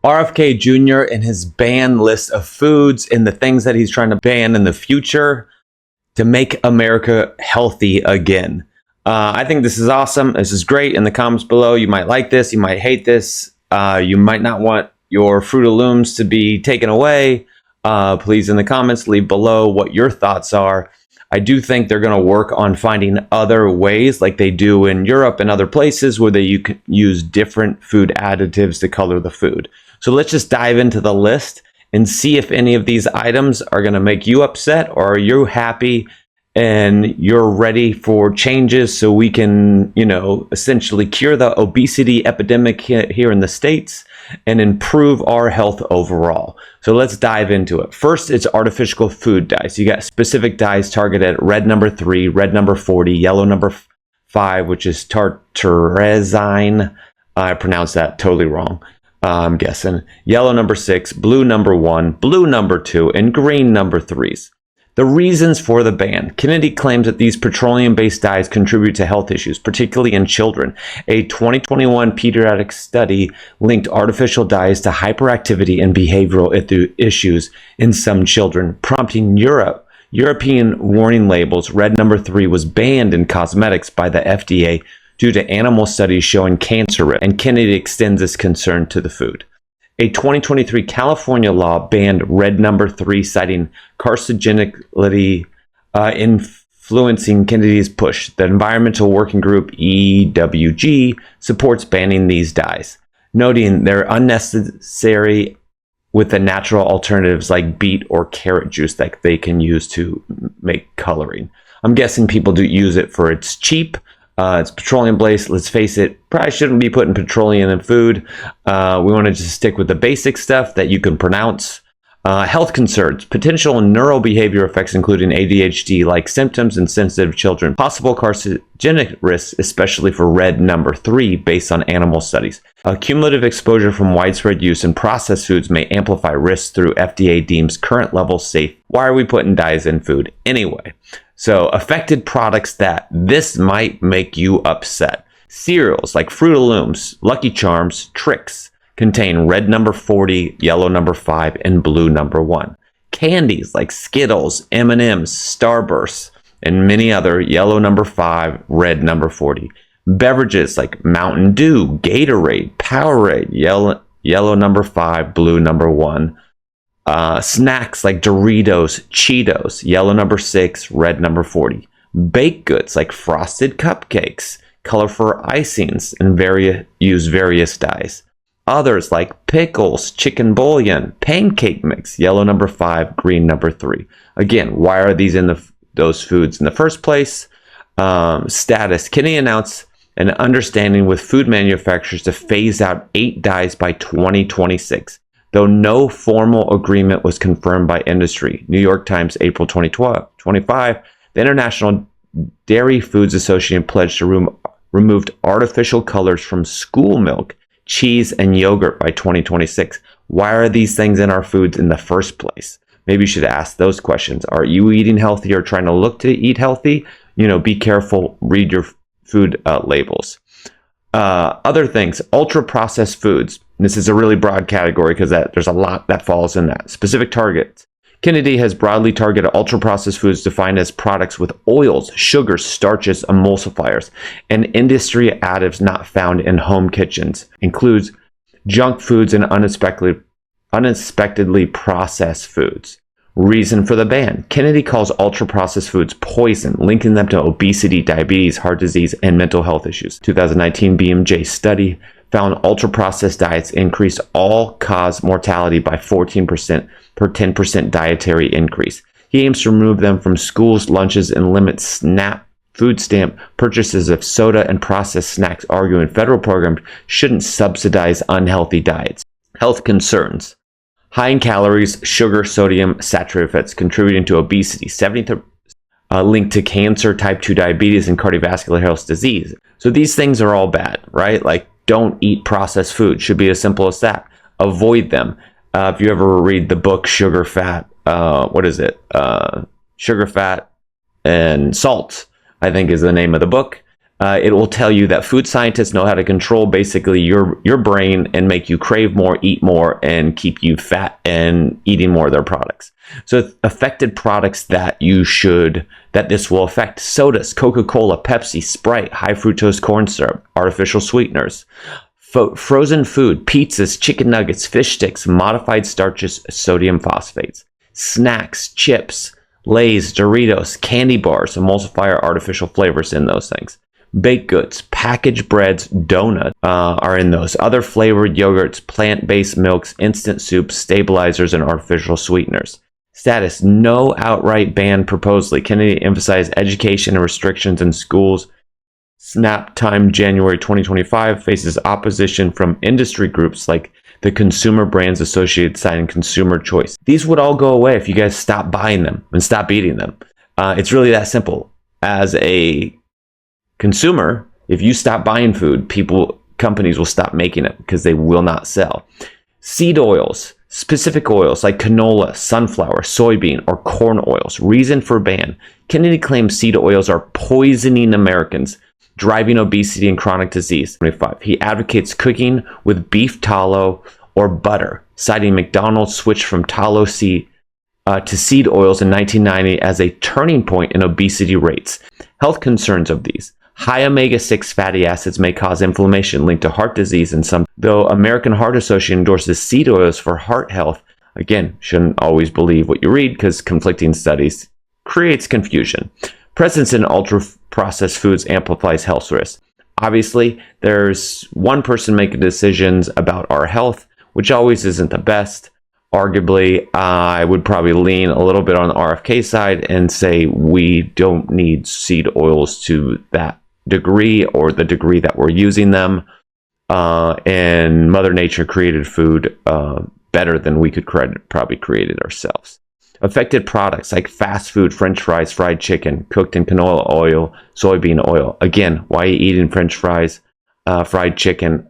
RFK Jr. and his ban list of foods and the things that he's trying to ban in the future to make America healthy again. I think this is awesome. This is great. In the comments below, you might like this, you might hate this, you might not want your Fruit of Looms to be taken away. Please in the comments leave below what your thoughts are. I do think they're going to work on finding other ways like they do in Europe and other places where you can use different food additives to color the food. So let's just dive into the list and see if any of these items are going to make you upset, or are you happy and you're ready for changes so we can, essentially cure the obesity epidemic here in the States and improve our health overall. So let's dive into it. First, it's artificial food dyes. You got specific dyes targeted at red number 3, red number 40, yellow number 5, which is tartrazine. I pronounced that totally wrong, I'm guessing. Yellow number 6, blue number 1, blue number 2, and green number 3s. The reasons for the ban. Kennedy claims that these petroleum-based dyes contribute to health issues, particularly in children. A 2021 pediatric study linked artificial dyes to hyperactivity and behavioral issues in some children, prompting European warning labels. Red number 3 was banned in cosmetics by the FDA due to animal studies showing cancer risk, and Kennedy extends this concern to the food. A 2023 California law banned red number 3, citing carcinogenity influencing Kennedy's push. The Environmental Working Group, EWG, supports banning these dyes, noting they're unnecessary with the natural alternatives like beet or carrot juice that they can use to make coloring. I'm guessing people do use it for it's cheap. It's petroleum based. Let's face it, probably shouldn't be putting petroleum in food. We want to just stick with the basic stuff that you can pronounce. Health concerns, potential neurobehavior effects, including ADHD-like symptoms in sensitive children. Possible carcinogenic risks, especially for red number 3, based on animal studies. Cumulative exposure from widespread use in processed foods may amplify risks through FDA deems current levels safe. Why are we putting dyes in food anyway? So affected products that this might make you upset. Cereals like Fruit of Looms, Lucky Charms, Trix contain red number 40, yellow number 5, and blue number 1. Candies like Skittles, M&M's, Starburst, and many other, yellow number 5, red number 40. Beverages like Mountain Dew, Gatorade, Powerade, yellow number 5, blue number 1. Snacks like Doritos, Cheetos, yellow number 6, red number 40. Baked goods like frosted cupcakes, colorful icings, and use various dyes. Others like pickles, chicken bouillon, pancake mix, yellow number 5, green number 3. Again, why are these in those foods in the first place? Status. Kennedy announced an understanding with food manufacturers to phase out 8 dyes by 2026. Though no formal agreement was confirmed by industry. New York Times, April 2025, the International Dairy Foods Association pledged to remove artificial colors from school milk, cheese, and yogurt by 2026. Why are these things in our foods in the first place? Maybe you should ask those questions. Are you eating healthy or trying to look to eat healthy? Be careful, read your food labels. Other things, ultra-processed foods. This is a really broad category because there's a lot that falls in that. Specific targets. Kennedy has broadly targeted ultra-processed foods defined as products with oils, sugars, starches, emulsifiers, and industry additives not found in home kitchens. Includes junk foods and unexpectedly processed foods. Reason for the ban. Kennedy calls ultra-processed foods poison, linking them to obesity, diabetes, heart disease, and mental health issues. 2019 BMJ study found ultra-processed diets increased all-cause mortality by 14% per 10% dietary increase. He aims to remove them from schools, lunches, and limit food stamp purchases of soda and processed snacks, arguing federal programs shouldn't subsidize unhealthy diets. Health concerns. High in calories, sugar, sodium, saturated fats, contributing to obesity, 70% linked to cancer, type 2 diabetes, and cardiovascular health disease. So these things are all bad, right? Like, don't eat processed food. Should be as simple as that. Avoid them. If you ever read the book Sugar, Fat, Sugar, Fat, and Salt, I think is the name of the book. It will tell you that food scientists know how to control basically your brain and make you crave more, eat more, and keep you fat and eating more of their products. So affected products that this will affect: sodas, Coca-Cola, Pepsi, Sprite, high fructose corn syrup, artificial sweeteners, frozen food, pizzas, chicken nuggets, fish sticks, modified starches, sodium phosphates, snacks, chips, Lay's, Doritos, candy bars, emulsifier, artificial flavors in those things. Baked goods, packaged breads, donuts are in those. Other flavored yogurts, plant-based milks, instant soups, stabilizers, and artificial sweeteners. Status: no outright ban proposed. Kennedy emphasized education and restrictions in schools. Snap time January 2025 faces opposition from industry groups like the Consumer Brands Associated, citing consumer choice. These would all go away if you guys stop buying them and stop eating them. It's really that simple. As a consumer, if you stop buying food, companies will stop making it because they will not sell. Seed oils, specific oils like canola, sunflower, soybean, or corn oils. Reason for ban: Kennedy claims seed oils are poisoning Americans, driving obesity and chronic disease. 25. He advocates cooking with beef tallow or butter, citing McDonald's switch from tallow to seed oils in 1990 as a turning point in obesity rates. Health concerns of these: high omega-6 fatty acids may cause inflammation linked to heart disease in some, though American Heart Association endorses seed oils for heart health. Again, shouldn't always believe what you read because conflicting studies creates confusion. Presence in ultra-processed foods amplifies health risks. Obviously, there's one person making decisions about our health, which always isn't the best. Arguably, I would probably lean a little bit on the RFK side and say we don't need seed oils to that degree or the degree that we're using them. And Mother Nature created food better than we could probably create it ourselves. Affected products like fast food, French fries, fried chicken, cooked in canola oil, soybean oil. Again, why are you eating French fries, fried chicken?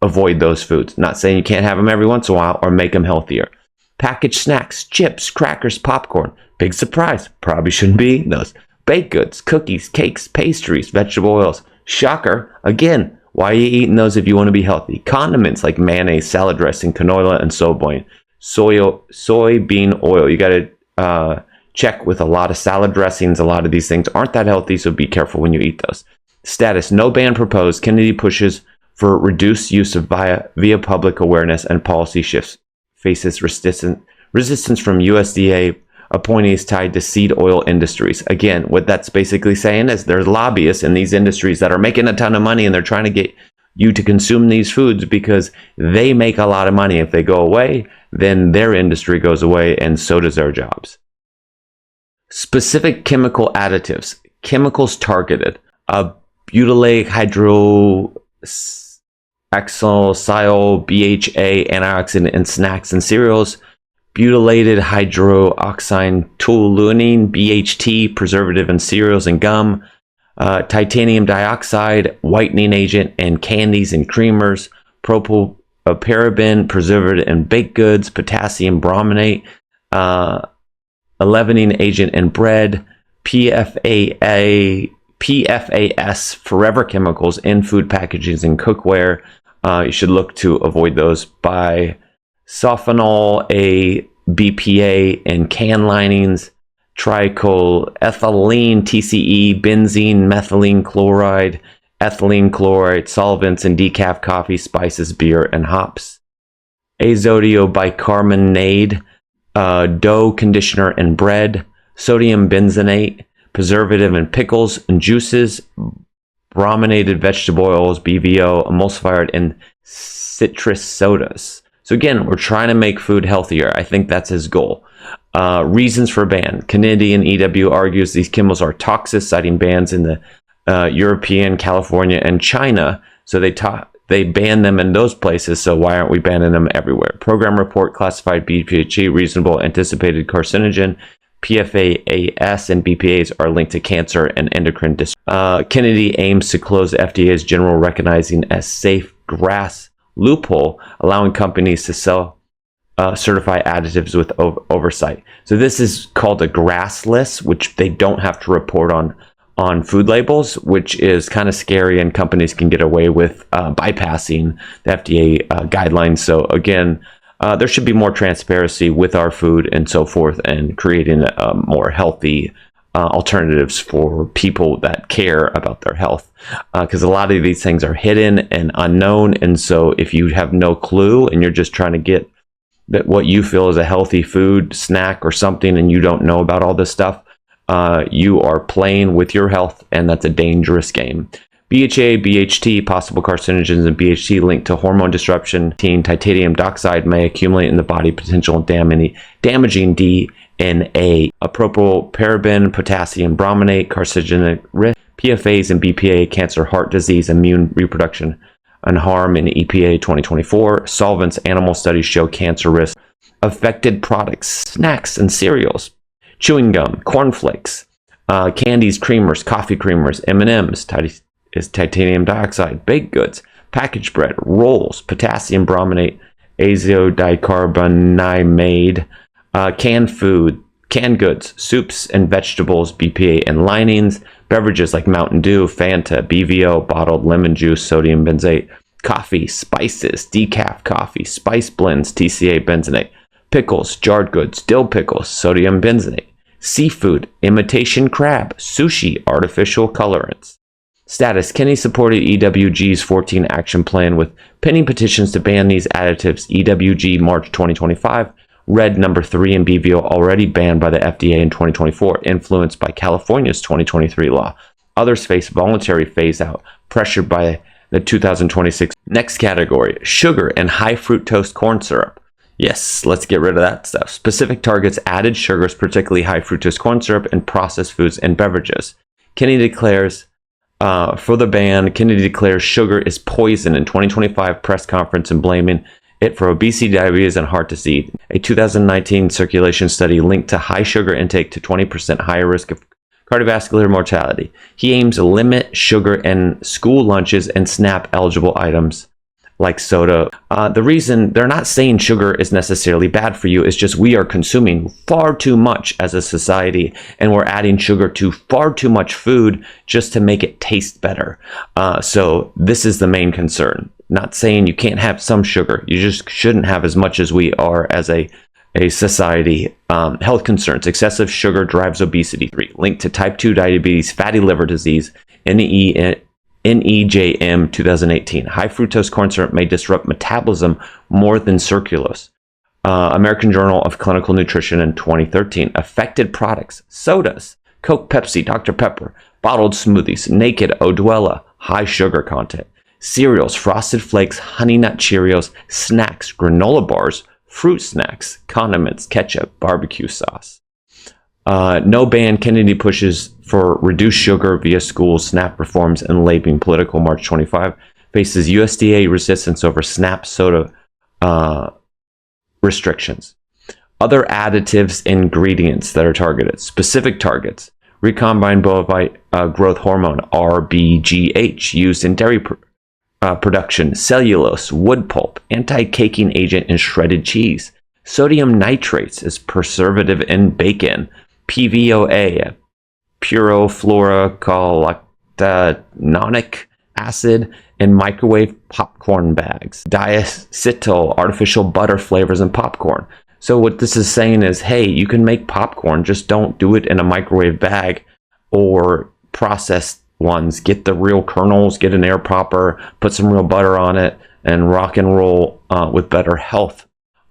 Avoid those foods. Not saying you can't have them every once in a while or make them healthier. Packaged snacks, chips, crackers, popcorn. Big surprise. Probably shouldn't be eating those. Baked goods, cookies, cakes, pastries, vegetable oils. Shocker. Again, why are you eating those if you want to be healthy? Condiments like mayonnaise, salad dressing, canola, and soybean. Soybean oil. You got to check with a lot of salad dressings. A lot of these things aren't that healthy, so be careful when you eat those. Status: no ban proposed. Kennedy pushes for reduced use of via public awareness and policy shifts. Faces resistance from USDA appointees tied to seed oil industries. Again, what that's basically saying is there's lobbyists in these industries that are making a ton of money and they're trying to get you to consume these foods because they make a lot of money. If they go away, then their industry goes away and so does their jobs. Specific chemical additives. Chemicals targeted. Butylate hydroxyl, BHA, antioxidant in snacks and cereals. Butylated hydroxyl toluene, BHT, preservative in cereals and gum. Titanium dioxide, whitening agent in candies and creamers. Propylparaben, preservative in baked goods. Potassium brominate, leavening agent in bread. PFAS, forever chemicals in food packaging and cookware. You should look to avoid those. Bisulfonol, BPA in can linings. Trichoethylene, TCE, benzene, methylene chloride, ethylene chloride, solvents in decaf coffee, spices, beer, and hops. Azotiobicarbonate, dough conditioner in bread. Sodium benzenate, preservative in pickles and juices. Brominated vegetable oils, BVO, emulsifier in citrus sodas. So again, we're trying to make food healthier. I think that's his goal. Reasons for ban. Canadian EW argues these chemicals are toxic, citing bans in the European, California, and China. So they ban them in those places, so why aren't we banning them everywhere? Program report classified BHA reasonable anticipated carcinogen. PFAS and BPAs are linked to cancer and endocrine disruption. Kennedy aims to close the FDA's general recognizing as safe GRAS loophole, allowing companies to certify additives with oversight. So this is called a GRAS list, which they don't have to report on on food labels, which is kind of scary, and companies can get away with bypassing the FDA guidelines. So again, there should be more transparency with our food and so forth, and creating more healthy alternatives for people that care about their health, because a lot of these things are hidden and unknown. And so if you have no clue and you're just trying to get that what you feel is a healthy food snack or something, and you don't know about all this stuff, you are playing with your health, and that's a dangerous game. BHA, BHT, possible carcinogens, and BHT linked to hormone disruption. Titanium dioxide may accumulate in the body, potential damaging DNA. Propylparaben, potassium brominate, carcinogenic risk. PFAs and BPA, cancer, heart disease, immune reproduction, and harm in EPA 2024. Solvents, animal studies show cancer risk. Affected products, snacks and cereals, chewing gum, cornflakes, candies, creamers, coffee creamers, M&Ms, titanium dioxide, baked goods, packaged bread, rolls, potassium brominate, azodicarbonamide, canned food, canned goods, soups and vegetables, BPA and linings, beverages like Mountain Dew, Fanta, BVO, bottled lemon juice, sodium benzate, coffee, spices, decaf coffee, spice blends, TCA benzenate, pickles, jarred goods, dill pickles, sodium benzenate, seafood, imitation crab, sushi, artificial colorants. Status: Kennedy supported EWG's 14 action plan with pending petitions to ban these additives. EWG March 2025. Red number 3 and BVO already banned by the FDA in 2024, influenced by California's 2023 law. Others face voluntary phase out, pressured by the 2026. Next category: sugar and high fructose corn syrup. Yes, let's get rid of that stuff. Specific targets added sugars, particularly high fructose corn syrup, in processed foods and beverages. Kennedy declares for the ban. Kennedy declares sugar is poison in 2025 press conference, and blaming it for obesity, diabetes, and heart disease. A 2019 circulation study linked to high sugar intake to 20% higher risk of cardiovascular mortality. He aims to limit sugar in school lunches and SNAP eligible items like soda. The reason they're not saying sugar is necessarily bad for you is just we are consuming far too much as a society, and we're adding sugar to far too much food just to make it taste better. So this is the main concern. Not saying you can't have some sugar, you just shouldn't have as much as we are as a society. Health concerns: excessive sugar drives obesity. 3. Linked to type 2 diabetes, fatty liver disease, NEJM 2018. High fructose corn syrup may disrupt metabolism more than sucralose. American Journal of Clinical Nutrition in 2013. Affected products: sodas, Coke, Pepsi, Dr. Pepper, bottled smoothies, Naked, Odwella, high sugar content. Cereals: Frosted Flakes, Honey Nut Cheerios, snacks, granola bars, fruit snacks, condiments, ketchup, barbecue sauce. No ban. Kennedy pushes for reduced sugar via schools, SNAP reforms, and labeling. Political March 25. Faces USDA resistance over SNAP soda restrictions. Other additives, ingredients that are targeted. Specific targets: recombinant bovine growth hormone, RBGH, used in dairy production, cellulose, wood pulp, anti-caking agent in shredded cheese. Sodium nitrates is preservative in bacon. PVOA, pyrofluorogalactanonic acid, in microwave popcorn bags. Diacetyl, artificial butter flavors in popcorn. So what this is saying is, hey, you can make popcorn, just don't do it in a microwave bag or processed ones. Get the real kernels, get an air popper, put some real butter on it, and rock and roll with better health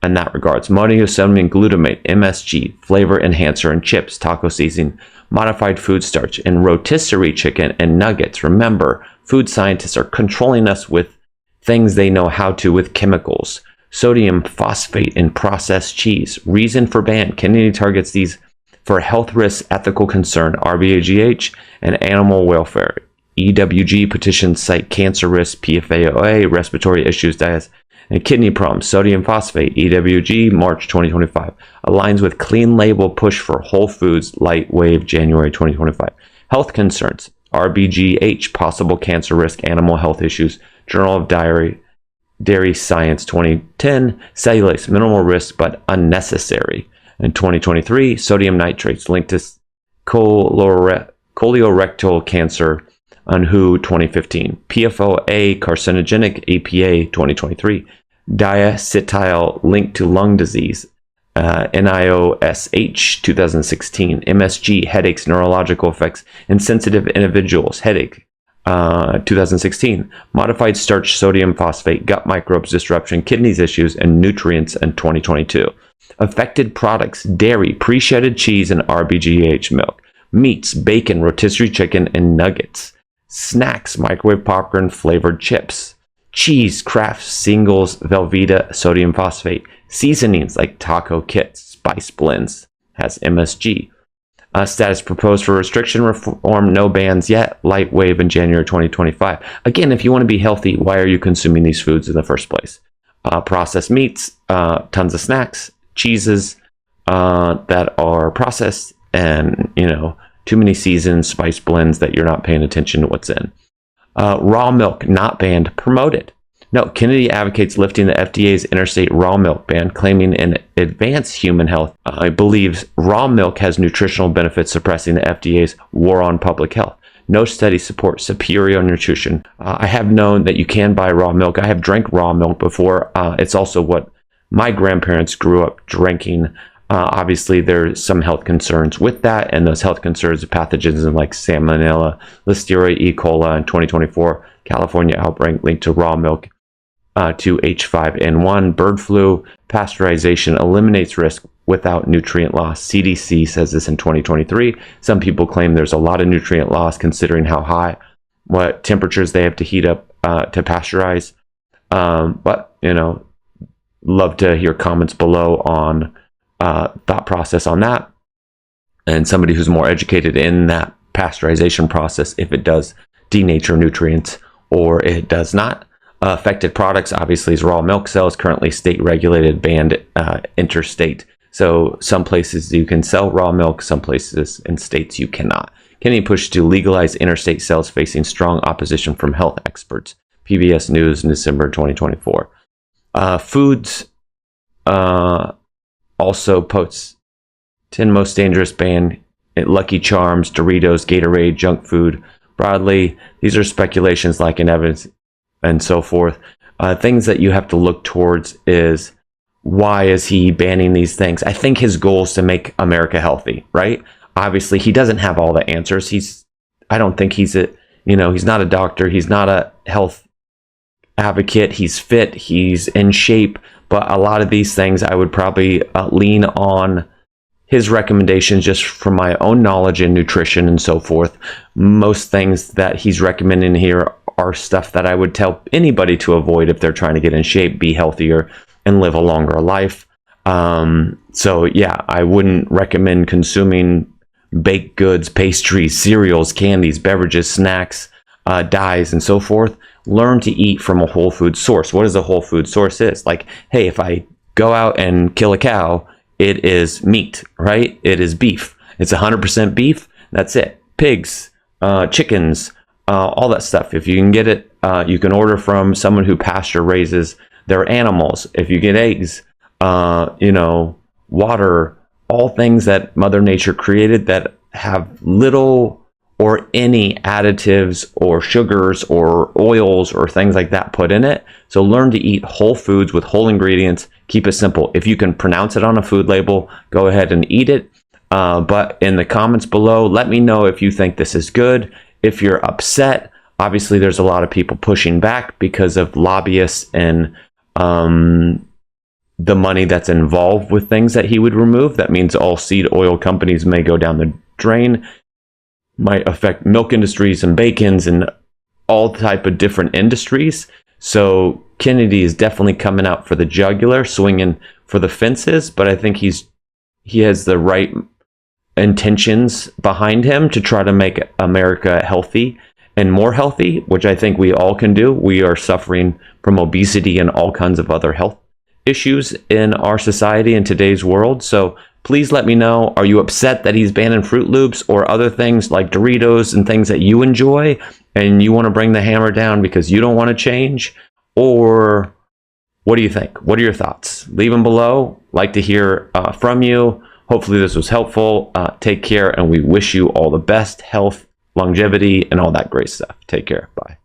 in that regards. Monosodium glutamate, MSG, flavor enhancer in chips, taco seasoning, modified food starch in rotisserie chicken and nuggets. Remember, food scientists are controlling us with things they know how to with chemicals. Sodium phosphate in processed cheese. Reason for ban: Kennedy targets these for health risks, ethical concern, RBGH, and animal welfare. EWG petitions cite cancer risk, PFAOA, respiratory issues, diets, and kidney problems. Sodium phosphate, EWG, March 2025. Aligns with clean label push for whole foods, light wave, January 2025. Health concerns: RBGH, possible cancer risk, animal health issues, Journal of Dairy Science 2010. Cellulose, minimal risk but unnecessary. In 2023, sodium nitrates linked to colorectal cancer on WHO 2015, PFOA carcinogenic APA 2023, diacetyl linked to lung disease, NIOSH 2016, MSG headaches, neurological effects in sensitive individuals, headache 2016, modified starch sodium phosphate, gut microbes disruption, kidneys issues, and nutrients in 2022. Affected products, dairy, pre-shedded cheese, and RBGH milk, meats, bacon, rotisserie chicken, and nuggets, snacks, microwave popcorn, flavored chips, cheese, Kraft, Singles, Velveeta, sodium phosphate, seasonings like taco kits, spice blends, has MSG. Status proposed for restriction reform, no bans yet, light wave in January 2025. Again, if you want to be healthy, why are you consuming these foods in the first place? Processed meats, tons of snacks, cheeses that are processed, and too many seasons, spice blends that you're not paying attention to what's in. Raw milk, not banned, promoted. No, Kennedy advocates lifting the FDA's interstate raw milk ban, claiming in Advance Human Health, believes raw milk has nutritional benefits, suppressing the FDA's war on public health. No studies support superior nutrition. I have known that you can buy raw milk. I have drank raw milk before. It's also what my grandparents grew up drinking. Obviously, there's some health concerns with that, and those health concerns are pathogens like Salmonella, Listeria, E. coli. In 2024, California outbreak linked to raw milk to H5N1 bird flu. Pasteurization eliminates risk without nutrient loss. CDC says this in 2023. Some people claim there's a lot of nutrient loss considering what temperatures they have to heat up to pasteurize. But love to hear comments below on thought process on that, and somebody who's more educated in that pasteurization process, if it does denature nutrients or it does not. Affected products, obviously, is raw milk sales, currently state regulated, banned interstate. So some places you can sell raw milk, some places in states you cannot. Kennedy pushed to legalize interstate sales, facing strong opposition from health experts. PBS News in December 2024. Foods also posts 10 most dangerous ban at Lucky Charms, Doritos, Gatorade, junk food. Broadly, these are speculations lacking evidence and so forth. Things that you have to look towards is, why is he banning these things? I think his goal is to make America healthy, right? Obviously, he doesn't have all the answers. I don't think he's not a doctor. He's not a health advocate. He's fit. He's in shape. But a lot of these things, I would probably lean on his recommendations just from my own knowledge in nutrition and so forth. Most things that he's recommending here are stuff that I would tell anybody to avoid if they're trying to get in shape, be healthier, and live a longer life. So yeah, I wouldn't recommend consuming baked goods, pastries, cereals, candies, beverages, snacks, dyes, and so forth. Learn to eat from a whole food source. What is a whole food source is? Like, hey, if I go out and kill a cow, it is meat, right? It is beef. It's 100% beef. That's it. Pigs, chickens, all that stuff. If you can get it, you can order from someone who pasture raises their animals. If you get eggs, water, all things that Mother Nature created that have little or any additives or sugars or oils or things like that put in it. So learn to eat whole foods with whole ingredients. Keep it simple. If you can pronounce it on a food label, go ahead and eat it. But in the comments below, let me know if you think this is good. If you're upset, obviously there's a lot of people pushing back because of lobbyists and the money that's involved with things that he would remove. That means all seed oil companies may go down the drain. Might affect milk industries and bacons and all type of different industries. So Kennedy is definitely coming out for the jugular, swinging for the fences, but I think he has the right intentions behind him to try to make America healthy and more healthy, which I think we all can do. We are suffering from obesity and all kinds of other health issues in our society in today's world. So please let me know, are you upset that he's banning Fruit Loops or other things like Doritos and things that you enjoy and you want to bring the hammer down because you don't want to change? Or what do you think? What are your thoughts? Leave them below. Like to hear from you. Hopefully this was helpful. Take care, and we wish you all the best health longevity, and all that great stuff. Take care. Bye.